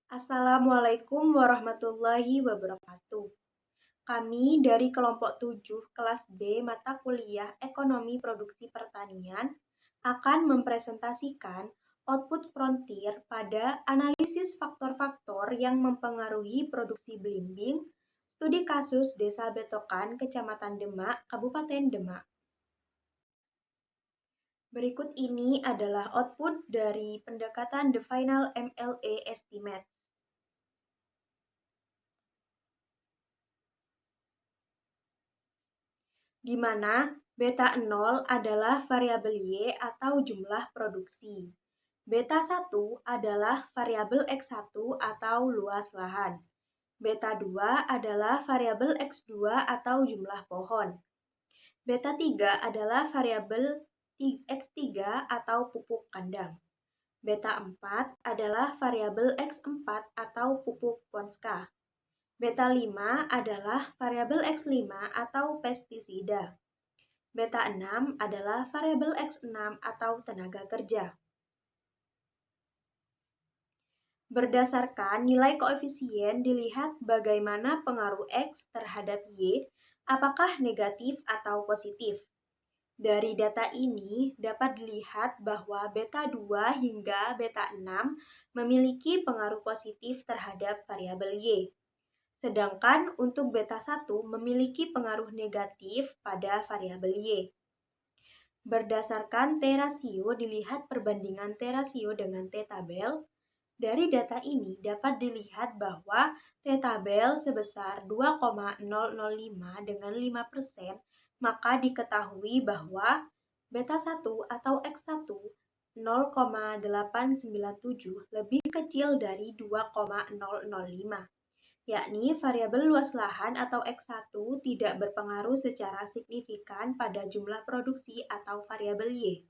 Assalamualaikum warahmatullahi wabarakatuh. Kami dari kelompok 7 kelas B mata kuliah Ekonomi Produksi Pertanian akan mempresentasikan output frontier pada analisis faktor-faktor yang mempengaruhi produksi belimbing, studi kasus Desa Betokan, Kecamatan Demak, Kabupaten Demak. Berikut ini adalah output dari pendekatan The Final MLA Estimate. Di mana beta 0 adalah variabel Y atau jumlah produksi. Beta 1 adalah variabel X1 atau luas lahan. Beta 2 adalah variabel X2 atau jumlah pohon. Beta 3 adalah variabel X3 atau pupuk kandang. Beta 4 adalah variabel X4 atau pupuk Ponska. Beta 5 adalah variabel X5 atau pestisida. Beta 6 adalah variabel X6 atau tenaga kerja. Berdasarkan nilai koefisien dilihat bagaimana pengaruh X terhadap Y, apakah negatif atau positif. Dari data ini dapat dilihat bahwa beta 2 hingga beta 6 memiliki pengaruh positif terhadap variabel Y. Sedangkan untuk beta 1 memiliki pengaruh negatif pada variabel Y. Berdasarkan T-rasio dilihat perbandingan T-rasio dengan T-tabel. Dari data ini dapat dilihat bahwa T-tabel sebesar 2,005 dengan 5%, maka diketahui bahwa beta 1 atau X1 0,897 lebih kecil dari 2,005. Yakni variabel luas lahan atau X1 tidak berpengaruh secara signifikan pada jumlah produksi atau variabel Y.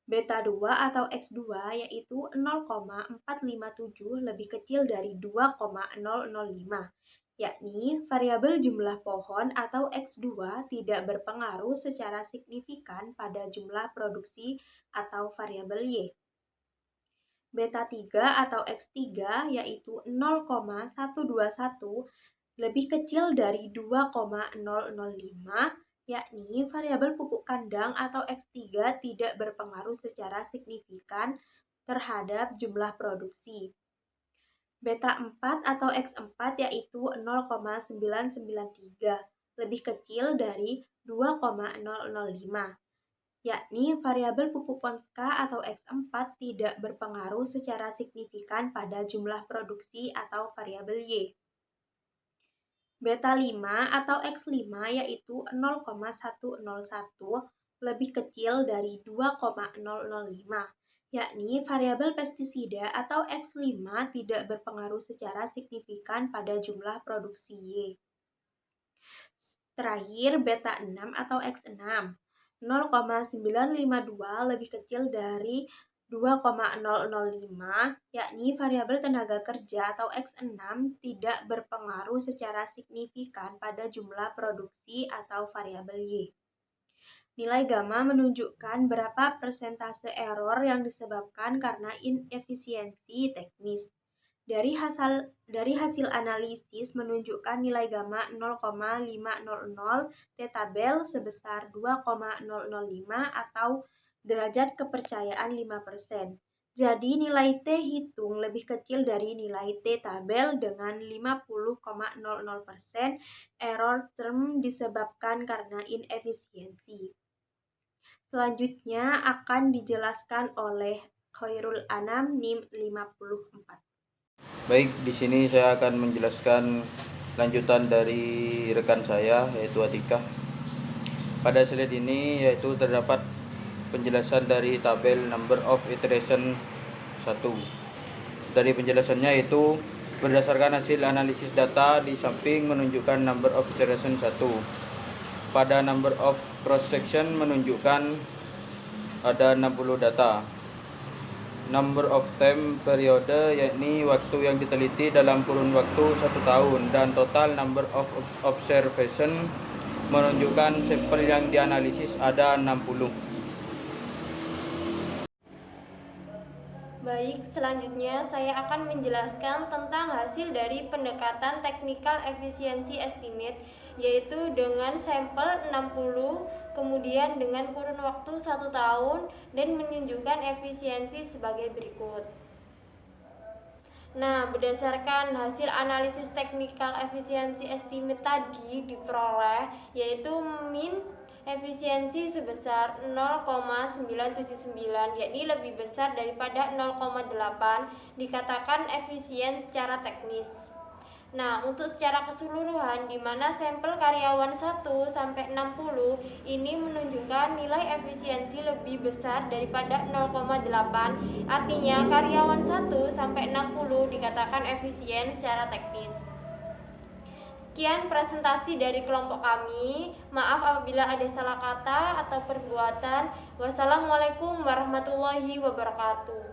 Beta 2 atau X2 yaitu 0,457 lebih kecil dari 2,005, yakni variabel jumlah pohon atau X2 tidak berpengaruh secara signifikan pada jumlah produksi atau variabel Y. Beta 3 atau X3 yaitu 0,121 lebih kecil dari 2,005, yakni variabel pupuk kandang atau X3 tidak berpengaruh secara signifikan terhadap jumlah produksi. Beta 4 atau X4 yaitu 0,993 lebih kecil dari 2,005. Yakni variabel pupuk Ponska atau X4 tidak berpengaruh secara signifikan pada jumlah produksi atau variabel Y. Beta 5 atau X5 yaitu 0,101 lebih kecil dari 2,005, yakni variabel pestisida atau X5 tidak berpengaruh secara signifikan pada jumlah produksi Y. Terakhir, beta 6 atau X6 0,952 lebih kecil dari 2,005, yakni variabel tenaga kerja atau X6 tidak berpengaruh secara signifikan pada jumlah produksi atau variabel Y. Nilai gamma menunjukkan berapa persentase error yang disebabkan karena inefisiensi teknis. Dari hasil analisis menunjukkan nilai gamma 0,500 T-tabel sebesar 2,005 atau derajat kepercayaan 5%. Jadi nilai T hitung lebih kecil dari nilai T-tabel dengan 50,00%. Error term disebabkan karena inefisiensi. Selanjutnya akan dijelaskan oleh Khairul Anam NIM 54. Baik, di sini saya akan menjelaskan lanjutan dari rekan saya yaitu Atika. Pada slide ini yaitu terdapat penjelasan dari tabel number of iteration 1. Dari penjelasannya yaitu berdasarkan hasil analisis data di samping menunjukkan number of iteration 1. Pada number of cross section menunjukkan ada 60 data. Number of time periode yakni waktu yang diteliti dalam kurun waktu 1 tahun, dan total number of observation menunjukkan sampel yang dianalisis ada 60. Baik, selanjutnya saya akan menjelaskan tentang hasil dari pendekatan technical efficiency estimate, yaitu dengan sampel 60, kemudian dengan kurun waktu 1 tahun, dan menunjukkan efisiensi sebagai berikut. Nah, berdasarkan hasil analisis technical efficiency estimate tadi diperoleh, yaitu min efisiensi sebesar 0,979, yakni lebih besar daripada 0,8, dikatakan efisien secara teknis. Nah, untuk secara keseluruhan, di mana sampel karyawan 1 sampai 60 ini menunjukkan nilai efisiensi lebih besar daripada 0,8, artinya karyawan 1 sampai 60 dikatakan efisien secara teknis. Sekian presentasi dari kelompok kami. Maaf apabila ada salah kata atau perbuatan. Wassalamualaikum warahmatullahi wabarakatuh.